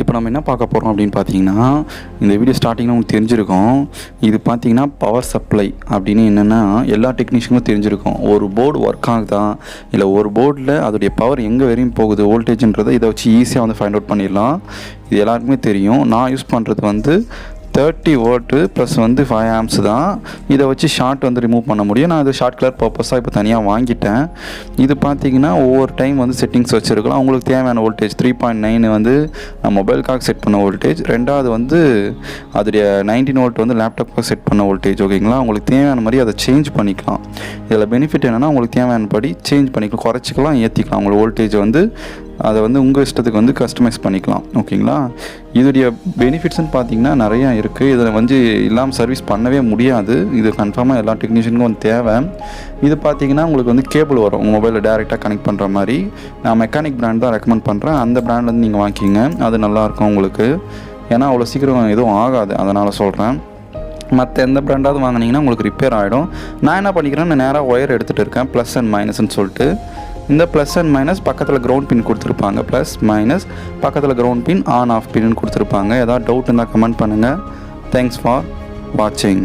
இப்போ நம்ம என்ன பார்க்க போகிறோம் அப்படின்னு பார்த்தீங்கன்னா, இந்த வீடியோ ஸ்டார்டிங்கில் உங்களுக்கு தெரிஞ்சிருக்கும். இது பார்த்தீங்கன்னா பவர் சப்ளை அப்படின்னு என்னென்னா எல்லா டெக்னீஷியனுக்கும் தெரிஞ்சிருக்கும். ஒரு போர்டு ஒர்க் ஆகுதா, இல்லை ஒரு போர்டில் அதோடைய பவர் எங்கே வரையும் போகுது வோல்டேஜ்ன்றதை இதை வச்சு ஈஸியாக வந்து ஃபைண்ட் அவுட் பண்ணிடலாம். இது எல்லாருக்குமே தெரியும். நான் யூஸ் பண்ணுறது வந்து 30 வோல்ட்டு ப்ளஸ் வந்து 5 ஆம்ஸ் தான். இதை வச்சு ஷார்ட் வந்து ரிமூவ் பண்ண முடியும். நான் இது ஷார்ட் கலர் பர்பஸாக இப்போ தனியாக வாங்கிட்டேன். இது பார்த்தீங்கன்னா ஒவ்வொரு டைம் வந்து செட்டிங்ஸ் வச்சுருக்கலாம். உங்களுக்கு தேவையான வோல்டேஜ் 3.9 வந்து நான் மொபைலுக்காக செட் பண்ண வோல்டேஜ். ரெண்டாவது வந்து அதோடைய 19 வோல்ட் வந்து லேப்டாப்புக்காக செட் பண்ண வோல்டேஜ். ஓகேங்களா, உங்களுக்கு தேவையான மாதிரி அதை சேஞ்ச் பண்ணிக்கலாம். இதில் பெனிஃபிட் என்னென்னா உங்களுக்கு தேவையானபடி சேஞ்ச் பண்ணிக்கலாம், குறைச்சிக்கலாம், ஏற்றிக்கலாம். உங்களுக்கு வோல்டேஜ் வந்து அதை வந்து உங்கள் இஷ்டத்துக்கு வந்து கஸ்டமைஸ் பண்ணிக்கலாம். ஓகேங்களா, இதோடைய பெனிஃபிட்ஸ்ன்னு பார்த்தீங்கன்னா நிறையா இருக்குது. இதில் வந்து இல்லாமல் சர்வீஸ் பண்ணவே முடியாது. இது கன்ஃபார்மாக எல்லா டெக்னீஷியனுக்கும் வந்து தேவை. இது பார்த்தீங்கன்னா உங்களுக்கு வந்து கேபிள் வரும் உங்கள் மொபைலில் டேரெக்டாக கனெக்ட் பண்ணுற மாதிரி. நான் மெக்கானிக் பிராண்ட் தான் ரெக்கமெண்ட் பண்ணுறேன். அந்த பிராண்ட் வந்து நீங்கள் வாங்கிக்கிங்க, அது நல்லாயிருக்கும் உங்களுக்கு. ஏன்னா அவ்வளோ சீக்கிரம் எதுவும் ஆகாது, அதனால் சொல்கிறேன். மற்ற எந்த பிராண்டாவது வாங்கினீங்கன்னா உங்களுக்கு ரிப்பேர் ஆகிடும். நான் என்ன பண்ணிக்கிறேன், நான் நேராக ஒயர் எடுத்துகிட்டு இருக்கேன், ப்ளஸ் அண்ட் மைனஸ்ன்னு சொல்லிட்டு. இந்த ப்ளஸ் அண்ட் மைனஸ் பக்கத்தில் கிரவுண்ட் பின் கொடுத்துருப்பாங்க. ப்ளஸ் மைனஸ் பக்கத்தில் கிரவுண்ட் பின், ஆன் ஆஃப் பின்னு கொடுத்துருப்பாங்க. ஏதாவது டவுட் இருந்தால் கமெண்ட் பண்ணுங்கள். தேங்க்ஸ் ஃபார் வாட்சிங்.